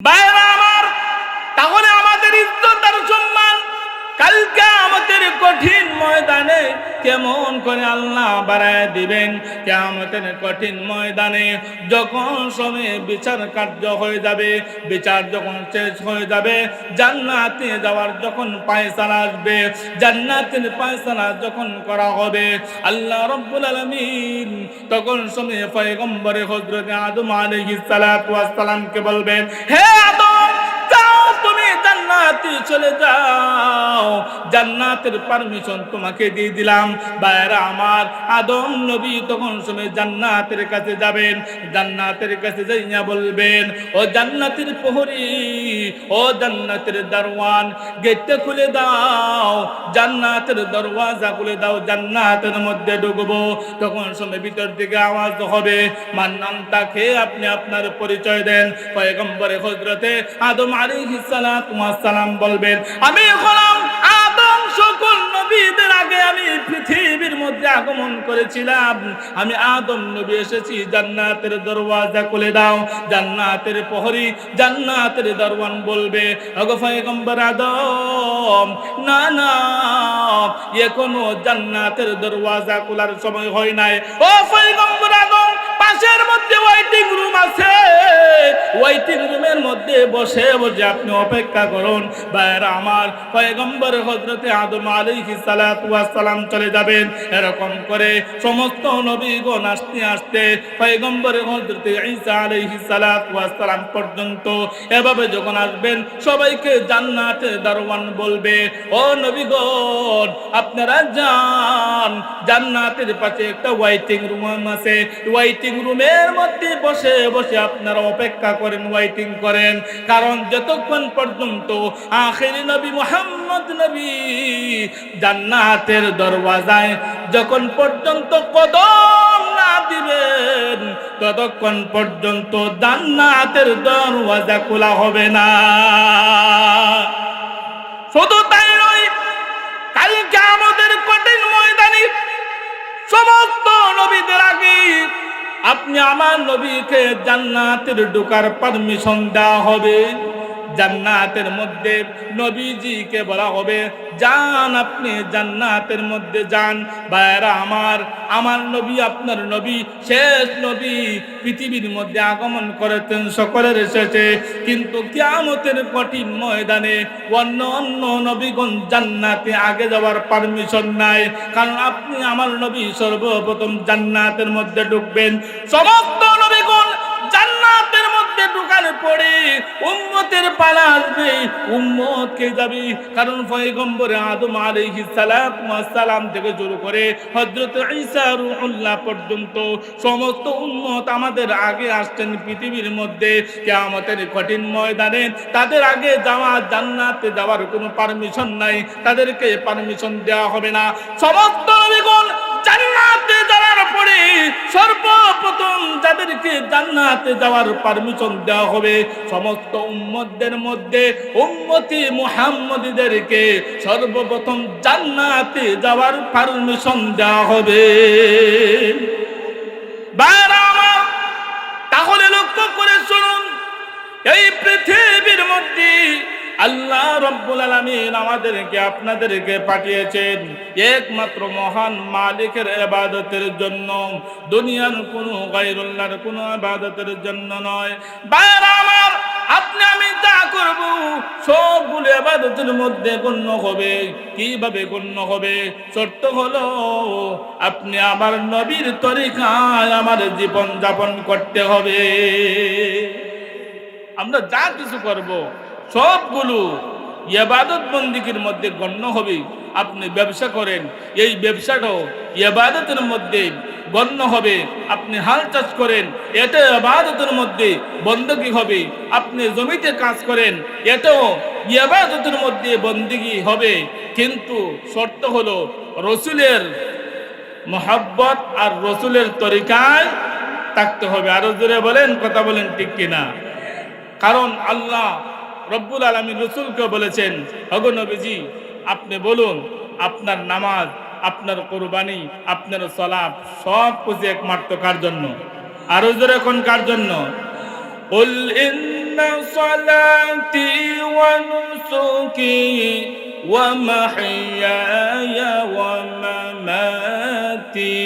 ভাইরা আমার, তাহলে আমাদের ইজ্জত আর সম্মান কালকে আমাদের কঠিন ময়দানে কেমন করে আল্লাহ বাড়ায় দিবেন। কিয়ামতের কঠিন ময়দানে যখন সময় বিচার কার্য হয়ে যাবে, বিচার যখন শেষ হয়ে যাবে, জান্নাতে যাওয়ার যখন ফয়সালা আসবে, জান্নাতের ফয়সালা যখন করা হবে, আল্লাহ রাব্বুল আলামিন তখন সময় পয়গম্বরে হযরত আদম আলাইহিস সালাতু ওয়াস সালামকে বলবেন, হে আদম, যাও তুমি জান্নাতে চলে যাও, জান্নাতের পারমিশন তোমাকে দিয়ে দিলাম। ভাইরা আমার, আদম নবী তখন সময় জান্নাতের কাছে যাবেন, জান্নাতের কাছে যাইয়া বলবেন, ও জান্নাতের প্রহরী, ও জান্নাতের দারওয়ান, গেটটা খুলে দাও, জান্নাতের দরওয়াজা খুলে দাও, জান্নাতের মধ্যে ঢুকবো। তখন সময় ভিতর থেকে আওয়াজ হবে, মান্নান তাকে আপনি আপনার পরিচয় দেন। পয়গম্বরে হযরতে আদম আলাইহিস সালাতু ওয়াস সালাম বলবেন, আমি হলাম আদম, সকল নবীদের আগে আমি পৃথিবীর মধ্যে আগমন করেছিলাম, আমি আদম নবী এসেছি, জান্নাতের দরওয়াজা খুলে দাও। জান্নাতের প্রহরী, জান্নাতের দরওয়ান বলবে, ওগো পয়গম্বর আদম, না না, এখনো জান্নাতের দরওয়াজা খোলার সময় হয় নাই। ও পয়গম্বর আদম, পাশের মধ্যে ওয়েটিং রুম আছে, ওয়েটিং রুমের মধ্যে বসে বসে আপনি অপেক্ষা করুন। ভাইরা আমার, পয়গম্বর হযরতে আদম আলাইহিস সালাতু ওয়াস সালাম চলে যাবেন। এরকম করে সমস্ত নবীগণ আস্তে আস্তে পয়গম্বর হযরতে ঈসা আলাইহিস সালাতু ওয়াস সালাম পর্যন্ত এভাবে যখন আসবেন, সবাইকে জান্নাতের দারওয়ান বলবে, ও নবীগণ, আপনারা যান, জান্নাতের পাশে একটা ওয়েটিং রুম আছে, ওয়েটিং রুমের মধ্যে বসে বসে আপনারা অপেক্ষা করেন, ওয়েটিং করেন। কারণ যতক্ষণ পর্যন্ত আখিরি নবী মুহাম্মদ নবী জান্নাতের দরওয়াজায় যখন পর্যন্ত কদম না দিবেন, ততক্ষণ পর্যন্ত জান্নাতের দরওয়াজা খোলা হবে না। শুধু তাই নয়, কালকে আমাদের কঠিন ময়দানে সমস্ত নবীদের আগে আপনি আমার নবীকে জান্নাতের ঢোকার পারমিশন দেওয়া হবে। জান্নাতের মধ্যে নবীজিকে বলা হবে, যান, আপনি জান্নাতের মধ্যে যান। ভাইরা আমার, আমার নবী আপনার নবী, শেষ নবী, পৃথিবীর মধ্যে আগমন করেছেন সকলের শেষে, কিন্তু কিয়ামতের কঠিন ময়দানে অন্য অন্য নবীগণ জান্নাতে আগে যাওয়ার পারমিশন নাই। কারণ আপনি আমার নবী সর্বপ্রথম জান্নাতের মধ্যে ঢুকবেন। সমস্ত নবীগণ জান্নাতের মধ্যে ঢোকার পরে উম্মতের পালা আসবে, উম্মত কে যাবে। কারণ পয়গম্বর আদম আলাইহিস সালাতু ওয়াস সালাম থেকে শুরু করে হযরত ঈসা রূহুল্লাহ পর্যন্ত সমস্ত উম্মত আমাদের আগে আসছেন পৃথিবীর মধ্যে। কিয়ামতের কঠিন ময়দানে তাদের আগে যাওয়া, জান্নাতে যাওয়ার কোনো পারমিশন নাই, তাদেরকে পারমিশন দেওয়া হবে না। সমস্ত নবীগণ জান্নাতে যাওয়ার পরে সর্বপ্রথম যাদেরকে জান্নাতে যাওয়ার পারমিশন দেওয়া হবে, সমস্ত উম্মতদের মধ্যে উম্মতি মুহাম্মদীদেরকে সর্বপ্রথম জান্নাতে যাওয়ার পারমিশন দেওয়া হবে। ভাইরা আমার, তাহলে লক্ষ্য করে শুনুন, এই পৃথিবীর মধ্যে আল্লাহ রাব্বুল আলামিন আমাদেরকে আপনাদেরকে পাঠিয়েছেন একমাত্র মহান মালিকের ইবাদতের জন্য, দুনিয়ার কোনো গায়রুল্লাহর কোনো ইবাদতের জন্য নয়। ভাইরা আমার, আপনি আমি যা করব সবগুলো ইবাদতের মধ্যে গণ্য হবে। কিভাবে গণ্য হবে? শর্ত হলো আপনি আমার নবীর তরিকায় আমার জীবন যাপন করতে হবে। আমরা যা কিছু করব সবগুলো ইবাদত বন্দেগীর মধ্যে গণ্য হবে। আপনি ব্যবসা করেন, এই ব্যবসাটাও ইবাদতের মধ্যে গণ্য হবে। আপনি হাল চাষ করেন, এটা ইবাদতের মধ্যে বন্দেগী হবে। আপনি জমিতে কাজ করেন, এটাও ইবাদতের মধ্যে বন্দেগী হবে। কিন্তু শর্ত হলো রসুলের মহব্বত আর রসুলের তরিকায় থাকতে হবে। আরো জোরে বলেন, কথা বলেন ঠিক কিনা? কারণ আল্লাহ রব্বুল আলামিন রাসূলকে বলেছেন, ওগো নবীজি, আপনি বলুন, আপনার নামাজ, আপনার কুরবানি, আপনার সালাত সব কিছু একমাত্র কার জন্য? আরো জোরে কোন কার জন্য? কুল ইন্না সালাতি ওয়া নুসুকি ওয়া মাহইয়ায়া ওয়া মামাতি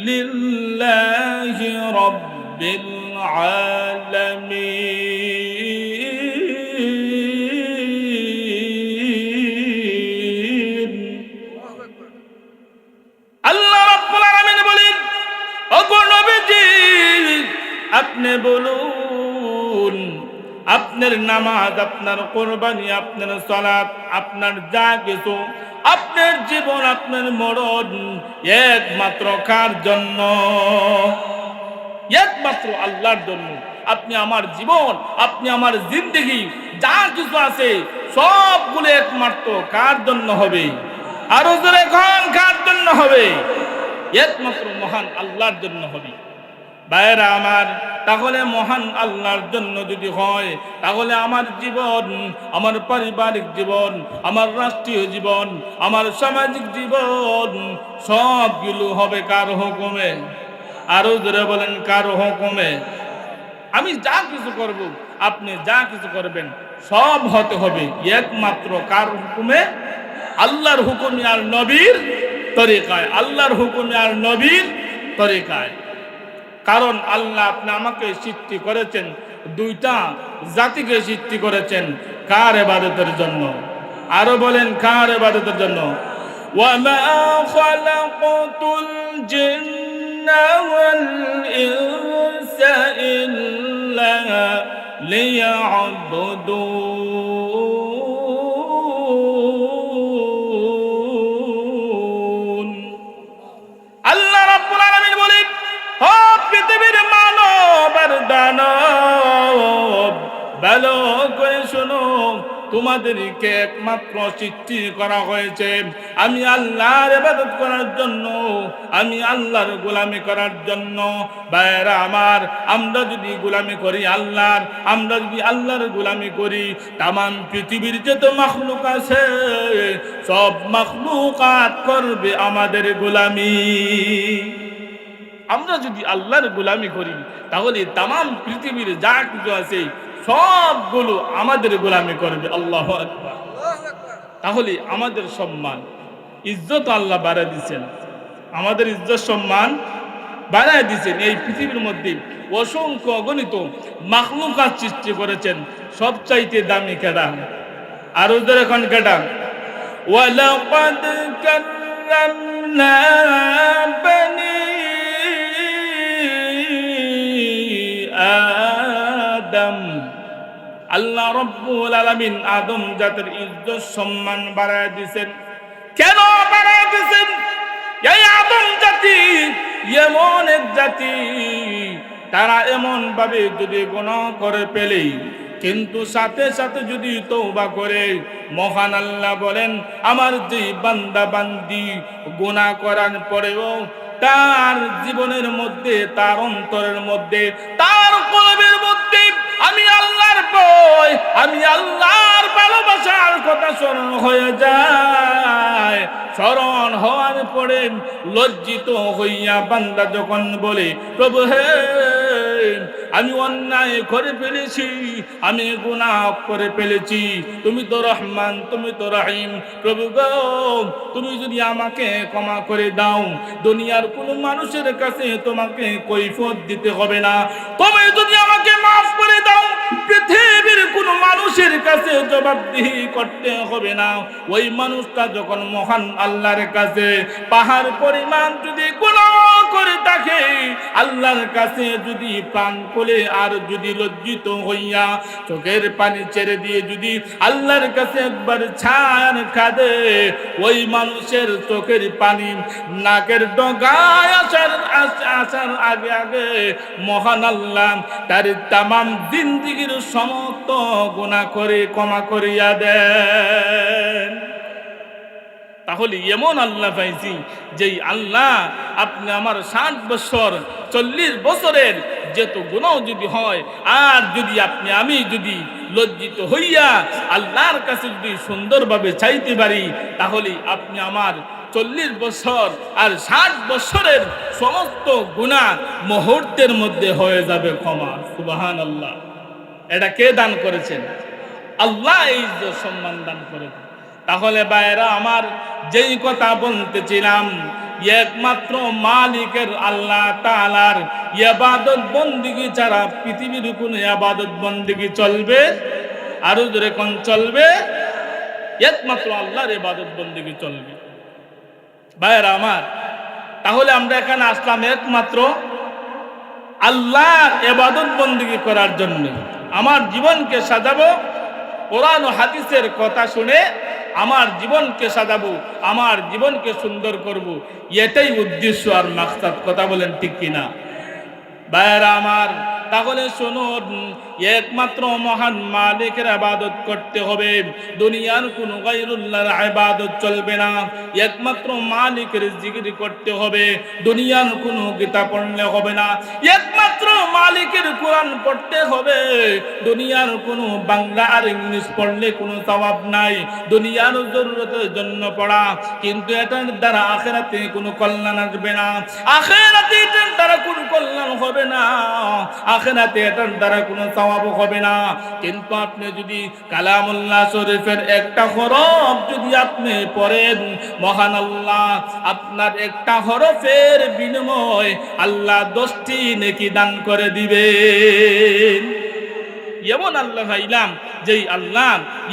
লিল্লাহি রাব্বিল আলামিন। আল্লাহ রাব্বুল আলামিন বলেন, ওগো নবীজি আপনি বলুন, আপনার নামাজ, আপনার কুরবানি, আপনার সালাত, আপনার যা কিছু, আপনার জীবন, আপনার মরণ একমাত্র কার জন্য? একমাত্র আল্লাহর জন্য। আপনি আমার জীবন, আপনি আমার জিন্দেগি, যা কিছু আছে সবগুলো একমাত্র কার জন্য হবে? আরো জোরে কোন কার জন্য হবে? একমাত্র মহান আল্লাহর জন্য হবে। ভাইরা আমার, তাহলে মহান আল্লাহর জন্য যদি হয়, তাহলে আমার জীবন, আমার পারিবারিক জীবন, আমার রাষ্ট্রীয় জীবন, আমার সামাজিক জীবন সবগুলো হবে কার হুকুমে? আরো জোরে বলেন, কার হুকুমে? আমি যা কিছু করব, আপনি যা কিছু করবেন, সব হতে হবে একমাত্র কার হুকুমে? আল্লাহর হুকুমে আর নবীর তরিকায়। আল্লাহর হুকুমে আর নবীর তরিকায়। কারণ আল্লাহ আপনি আমাকে সৃষ্টি করেছেন, দুইটা জাতিকে সৃষ্টি করেছেন কার ইবাদতের জন্য? আরো বলেন, কার ইবাদতের জন্য? ওয়ামা খালাকাতুল জিন্না ওয়াল ইনসা ইল্লা লিয়াবুদুন। আল্লাহ রাব্বুল আলামিন বলেন, ও পৃথিবীর মানব আর দানব, ভালো করে শোনো, তোমাদেরকে একমাত্র সৃষ্টি করা হয়েছে আমি আল্লাহর ইবাদত করার জন্য, আমি আল্লাহর গোলামি করার জন্য। ভাইরা আমার, আমরা যদি গোলামি করি আল্লাহর, আমরা যদি আল্লাহর গোলামি করি, তামাম পৃথিবীর যত মাখলুক আছে সব মাখলুকাত করবে আমাদের গোলামি। আমরা যদি আল্লাহর গোলামি করি, তাহলে তামাম পৃথিবীর যা কিছু আছে সবগুলো আমাদের গোলামি করবে। আল্লাহু আকবার। তাহলে আমাদের সম্মান, ইজ্জত আল্লাহ বাড়ায় দিচ্ছেন, আমাদের ইজ্জত সম্মান বাড়ায় দিচ্ছেন। এই পৃথিবীর মধ্যে অসংখ্য অগণিত মাখলুকাত সৃষ্টি করেছেন, সবচাইতে দামি কেডা? আর ওদের এখন কেডা? ওয়ালাকাদ কাররামনা বানি আদম। আল্লাহ রাব্বুল আলামিন আদম জাতির ইজ্জত সম্মান বাড়ায় দিয়েছেন। কেন বাড়ায় দিয়েছেন? এই আদম জাতি এমন এক জাতি, তারা এমন ভাবে যদি গুনাহ করে ফেলে, কিন্তু সাথে সাথে যদি তওবা করে, মহান আল্লাহ বলেন আমার যে বান্দা বান্দি গুনাহ করার পরেও তার জীবনের মধ্যে, তার অন্তরের মধ্যে, তার কলবের মধ্যে আমি আল্লাহর ভয়, আমি আল্লাহর ভালোবাসার কথা স্মরণ হয়ে যায়। স্মরণ হওয়ার পরে লজ্জিত হইয়া বান্দা যখন বলে, প্রভু হে, আমি অন্যায় করে ফেলেছি, আমি গুনাহ করে ফেলেছি, তুমি তো রহমান, তুমি তো রহিম, প্রভু গো তুমি যদি আমাকে ক্ষমা করে দাও, দুনিয়ার কোনো মানুষের কাছে তোমাকে কৈফিয়ত দিতে হবে না, তুমি যদি আমাকে মাফ করে দাও, পৃথিবীর কোনো মানুষের কাছে জবাবদিহি করতে হবে না। ওই মানুষটা যখন মহান আল্লাহর কাছে পাহাড় পরিমাণ যদি গুনাহ করে থাকে, আল্লাহর কাছে যদি প্রাণ খুলে আর যদি লজ্জিত হইয়া চোখের পানি ছেড়ে দিয়ে যদি আল্লাহর কাছে একবার ছাড় কাঁদে, ওই মানুষের চোখের পানি নাকের ডগায় আসার আগে আগে মহান আল্লাহ তার তামাম জিন্দেগীর সমস্ত গুনাহ করে ক্ষমা করিয়া দেন। তাহলে এমন আল্লাহ পাইছি যেই আল্লাহ আপনি আমার 60 বছর 40 বছরের যত গুনাহ যদি হয়, আর যদি আমি যদি লজ্জিত হইয়া আল্লাহর কাছে যদি সুন্দরভাবে চাইতে পারি, তাহলে আপনি আমার 40 বছর আর 60 বছরের সমস্ত গুনাহ মুহূর্তের মধ্যে হয়ে যাবে ক্ষমা। সুবহানাল্লাহ। এটা কে দান করেছেন? আল্লাহ এই ইজ্জত সম্মান দান করেছেন। তাহলে ভাইরা আমার, যেই কথা বলতেছিলাম, একমাত্র মালিকের আল্লাহ তাআলার ইবাদত বন্দেগী ছাড়া পৃথিবীর কোনো ইবাদত বন্দেগী চলবে? আরো জোরে কোন চলবে? একমাত্র আল্লাহর ইবাদত বন্দেগী চলবে। ভাইরা আমার, তাহলে আমরা এখানে আসলাম একমাত্র আল্লাহর ইবাদত বন্দেগী করার জন্য। আমার জীবনকে সাজাবো কোরআন ও হাদিসের কথা শুনে, আমার জীবনকে সাজাবো, আমার জীবনকে সুন্দর করব, এটাই উদ্দেশ্য আর মাকসাদ। কথা বলেন ঠিক কিনা? ভাইরা আমার, তাহলে শুনুন, একমাত্র মহান মালিকের ইবাদত করতে হবে, দুনিয়ার কোনো গায়রুল্লাহর ইবাদত চলবে না। একমাত্র মালিকের জিকির করতে হবে, দুনিয়ার কোনো গীতা পড়লে হবে না। একমাত্র মালিকের কোরআন পড়তে হবে, দুনিয়ার কোনো বাংলা আর ইংলিশ পড়লে কোনো সওয়াব নাই। দুনিয়ার জরুরতের জন্য পড়া, কিন্তু এটার দ্বারা আখিরাতে কোনো কল্যাণ আসবে না। আখিরাতে এটার দ্বারা কোনো কল্যাণ হবে না, আখিরাতে এটার দ্বারা কোনো সওয়াব হবে না। কিন্তু আপনি যদি কালামুল্লাহ শরীফের একটা হরফ যদি আপনি পড়েন, মহান আল্লাহ আপনার একটা হরফের বিনিময় আল্লাহ 10টি নেকি দান করে দিবেন। এমন আল্লাহ পাইলাম যেই আল্লাহ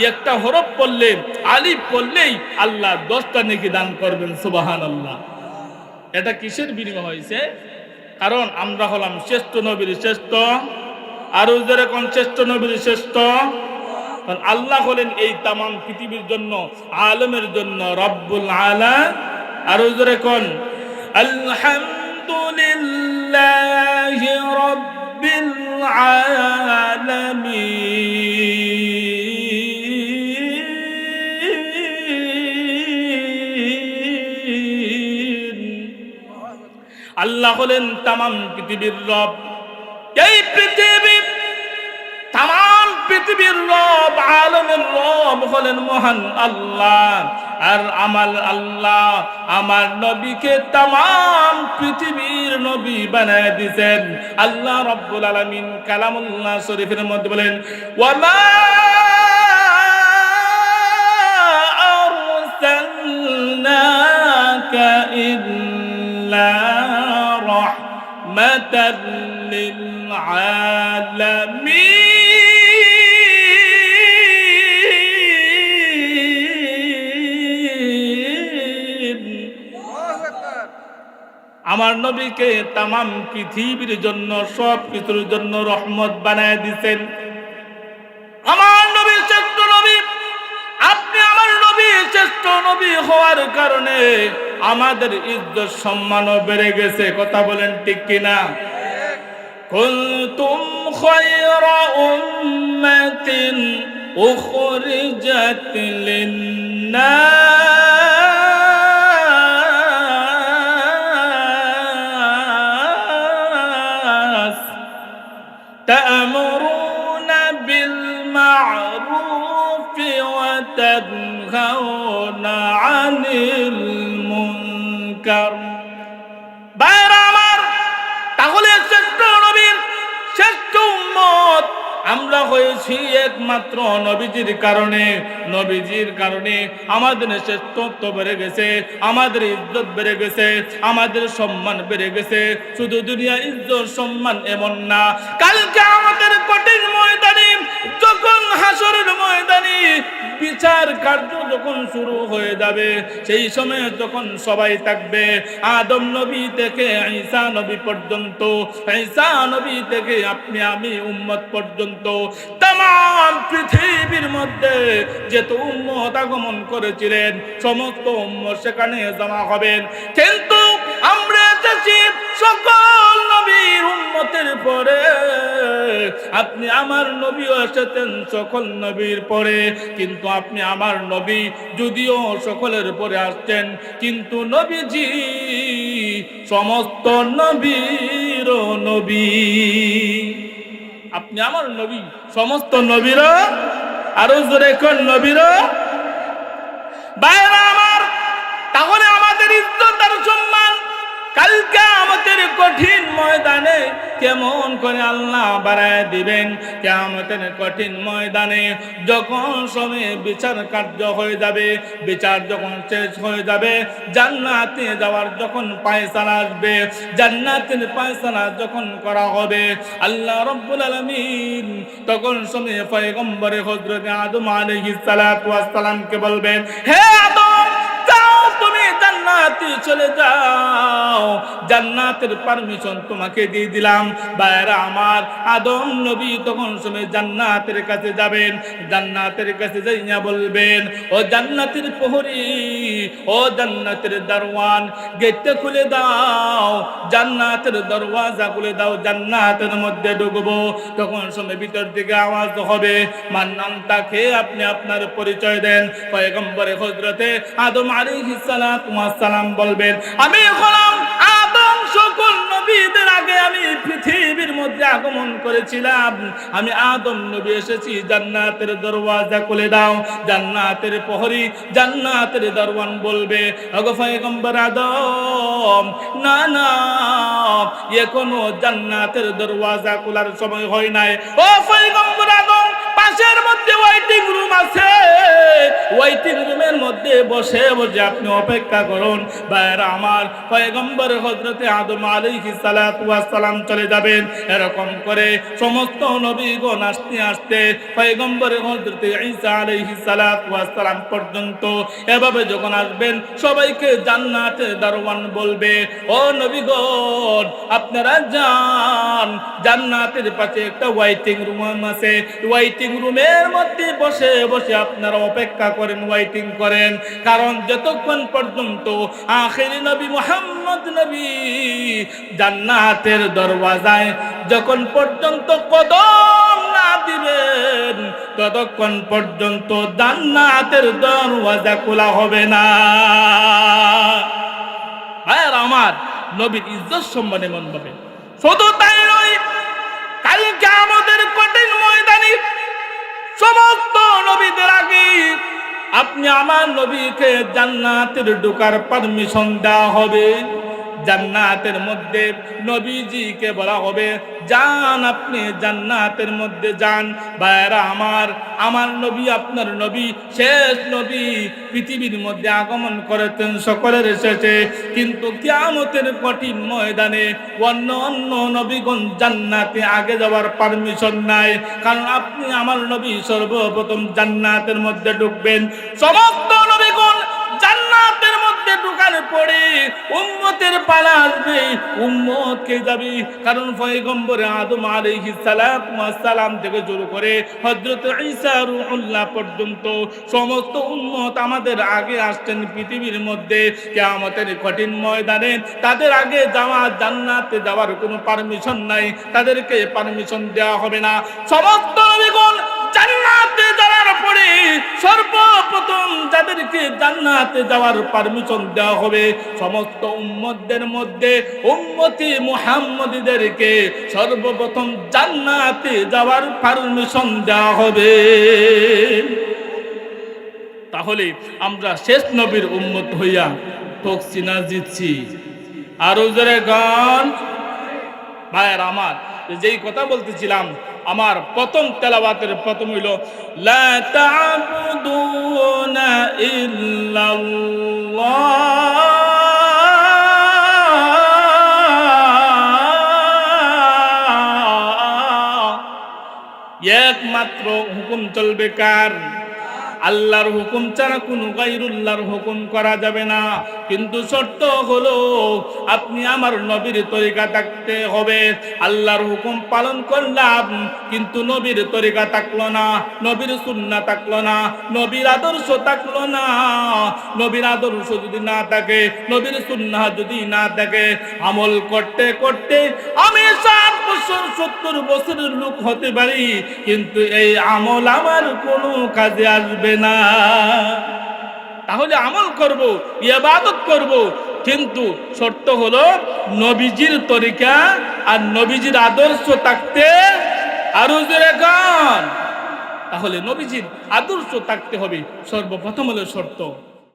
একটা হরফ পড়লে, আলিফ পড়লেই আল্লাহ 10টা নেকি দান করবেন। সুবহানাল্লাহ। এটা কিসের বিনিময় হয়েছে? কারণ আমরা হলাম শ্রেষ্ঠ নবীর শ্রেষ্ঠ, আর যেরকম শ্রেষ্ঠ নবীর শ্রেষ্ঠ। আল্লাহ হলেন এই তামাম পৃথিবীর জন্য, আলমের জন্য রব্বুল আলা। আর যেরকম আলহামদুলিল্লাহি রাব্বিল আলামিন। আল্লাহ হলেন তামাম পৃথিবীর রব। এই পৃথিবী, তামাম পৃথিবীর রব, আলমের রব হলেন মহান আল্লাহ। আর আমার আল্লাহ আমার নবীকে তামাম পৃথিবীর নবী বানায় দিয়েছেন। আল্লাহ রাব্বুল আলামিন কালামুল্লাহ শরীফের মধ্যে বলেন, ওয়ামা আরসালনাকা ইল্লা রাহমাতাল লিল আলামিন। আমার নবীকে তামাম পৃথিবীর জন্য, সব কিছুর জন্য রহমত বানায় দিয়েছেন। আমার নবী শ্রেষ্ঠ নবী। আপনি আমার নবী শ্রেষ্ঠ নবী হওয়ার কারণে আমাদের ইজ্জত সম্মানও বেড়ে গেছে। কথা বলেন ঠিক কিনা? কুনতুম খায়রা উম্মাতিন উখরিজাত লিন-নাস তা'মুরুনা বিল মা'রুফি ওয়া তানহাউনা আনিল মুনকার। বাইরা আমার, তাহলে শ্রেষ্ঠ নবীর শ্রেষ্ঠ উম্মত আমরা হয়েছি একমাত্র নবীজির কারণে। নবীজির কারণে আমাদের শ্রেষ্ঠত্ব বেড়ে গেছে, আমাদের ইজ্জত বেড়ে গেছে, আমাদের সম্মান বেড়ে গেছে। শুধু দুনিয়া ইজ্জত সম্মান এমন না, কালকে আমাদের কঠিন ময়দানে, যখন হাসরের ময়দানে বিচার কার্য যখন শুরু হয়ে যাবে, সেই সময় যখন সবাই থাকবে, আদম নবী থেকে ঈসা নবী পর্যন্ত, ঈসা নবী থেকে আপনি আমি উম্মত পর্যন্ত, তামাম পৃথিবীর মধ্যে যত উম্মত আগমন করেছিলেন সমস্ত উম্মত সেখানে জমা হবেন। কিন্তু আমরা এসেছি সকল নবীর উম্মতের পরে, আপনি আমার নবীও এসেছেন সকল নবীর পরে। কিন্তু আপনি আমার নবী যদিও সকলের পরে আসছেন, কিন্তু নবীজি সমস্ত নবীর নবী। আপনি আমার নবী সমস্ত নবীর, আরো জোরে কোন নবীর। বাইরা আমার, তাহলে আমাদের ইজ্জত আর সম্মান কালকে আমাদের কঠিন ময়দানে কেমন করে আল্লাহ বাড়ায় দিবেন। কিয়ামতের কঠিন ময়দানে যখন সময় বিচার কার্য হয়ে যাবে, বিচার যখন শেষ হয়ে যাবে, জান্নাতে যাওয়ার যখন ফয়সালা আসবে, জান্নাতের ফয়সালা যখন করা হবে, আল্লাহ রাব্বুল আলামিন তখন সময় পয়গম্বরে হযরত আদম আলাইহিস সালাতু ওয়াস সালামকে বলবেন, হে আদম, যাও তুমি জান্নাতে চলে যাও, জান্নাতের পারমিশন তোমাকে দিয়ে দিলাম। ভাইরা আমার, আদম নবী তখন সময় জান্নাতের কাছে যাবেন, জান্নাতের কাছে যাইয়া বলবেন, ও জান্নাতের প্রহরী, ও জান্নাতের দারওয়ান, গেটটা খুলে দাও, জান্নাতের দরওয়াজা খুলে দাও, জান্নাতের মধ্যে ঢুকবো। তখন সময় ভিতর থেকে আওয়াজ হবে, মান্নান তাকে আপনি আপনার পরিচয় দেন। পয়গম্বরে হযরতে আদম আলাইহিস সালাতু ওয়াস সালাম বলবেন, আমি হলাম আদম, সকল নবীদের আগে আমি পৃথিবীর মধ্যে আগমন করেছিলাম, আমি আদম নবী এসেছি, জান্নাতের দরওয়াজা খুলে দাও। জান্নাতের প্রহরী, জান্নাতের দরওয়ান বলবে, ওগো পয়গম্বর আদম, না না, এখনো জান্নাতের দরওয়াজা খোলার সময় হয় নাই। ও পয়গম্বর আদম, পাশের মধ্যে ওয়েটিং রুম আছে, ওয়েটিং রুমের মধ্যে বসে বসে আপনি অপেক্ষা করুন। ভাইরা আমার, পয়গম্বর হযরতে আদম আলাইহিস সালাতু ওয়াস সালাম চলে যাবেন। এরকম করে সমস্ত নবীগণ আসতে আসতে পয়গম্বর হযরতে ঈসা আলাইহিস সালাতু ওয়াস সালাম পর্যন্ত এভাবে যখন আসবেন, সবাইকে জান্নাতের দারওয়ান বলবে, ও নবীগণ, আপনারা যান, জান্নাতের পাশে একটা ওয়েটিং রুম আছে, ওয়েটিং রুমের মধ্যে বসে বসে আপনারা অপেক্ষা করেন, ওয়েটিং করেন। কারণ যতক্ষণ পর্যন্ত আখিরি নবী মুহাম্মদ নবী জান্নাতের দরওয়াজায় যখন পর্যন্ত কদম না দিবেন, ততক্ষণ পর্যন্ত জান্নাতের দরওয়াজা খোলা হবে না। আর আমার নবীর ইজ্জত সম্মানে মন হবে। শুধু তাই নয়, কালকে আমাদের কঠিন ময়দানে সমস্ত নবীদের আগে আপনি আমার নবীকে জান্নাতের ঢোকার পারমিশন দেওয়া হবে। জান্নাতের মধ্যে নবীজিকে বলা হবে, যান, আপনি জান্নাতের মধ্যে যান। ভাইরা আমার, আমার নবী আপনার নবী, শেষ নবী, পৃথিবীর মধ্যে আগমন করেছেন সকলের শেষে, কিন্তু কিয়ামতের কঠিন ময়দানে অন্য অন্য নবীগণ জান্নাতে আগে যাওয়ার পারমিশন নাই। কারণ আপনি আমার নবী সর্বপ্রথম জান্নাতের মধ্যে ঢুকবেন। সমস্ত নবীগণ জান্নাতের মধ্যে ঢোকার পরে উম্মতের পালা আসবে, উম্মত কে যাবে। কারণ পয়গম্বর আদম আলাইহিস সালাতু ওয়াস সালাম থেকে শুরু করে হযরত ঈসা রূহুল্লাহ পর্যন্ত সমস্ত উম্মত আমাদের আগে আসছেন পৃথিবীর মধ্যে। কিয়ামতের কঠিন ময়দানে তাদের আগে যাওয়া, জান্নাতে যাওয়ার কোনো পারমিশন নাই, তাদেরকে পারমিশন দেওয়া হবে না। সমস্ত নবীগণ জান্নাতে যাওয়ার পরে সর্বপ্রথম যাদেরকে জান্নাতে যাওয়ার পারমিশন দেওয়া হবে, সমস্ত উম্মতদের মধ্যে উম্মতি মুহাম্মদীদেরকে সর্বপ্রথম জান্নাতে যাওয়ার পারমিশন দেওয়া হবে। তাহলে আমরা শেষ নবীর উম্মত হইয়া ঠকছি না জিতছি? আরো জোরে গান। ভাইয়ের আমার, যেই কথা বলতেছিলাম, আমার প্রথম তেলাওয়াতের প্রথম হইল লা তা'বুদুনা ইল্লাল্লাহ, একমাত্র হুকুম চলবে কার? আল্লাহর হুকুম ছাড়া কোনো গায়রুল্লাহর হুকুম করা যাবে না। কিন্তু শর্ত হলো আপনি আমার নবীর তরিকা থাকতে হবে। আল্লাহর হুকুম পালন করলাম, কিন্তু নবীর তরিকা থাকলো না, নবীর সুন্নাহ থাকলো না, নবীর আদর্শ থাকলো না। নবীর আদর্শ যদি না থাকে, নবীর সুন্নাহ যদি না থাকে, আমল করতে করতে আমি 60 বছর 70 বছরের লোক হতে পারি, কিন্তু এই আমল আমার কোনো কাজে আসবে না। তাহলে আমল করব, ইবাদত করব, কিন্তু শর্ত হলো নবীজির তরিকা আর নবীজির আদর্শ থাকতে। আরো জোরে গান। তাহলে নবীজির আদর্শ থাকতে হবে, সর্বপ্রথম হলো শর্ত।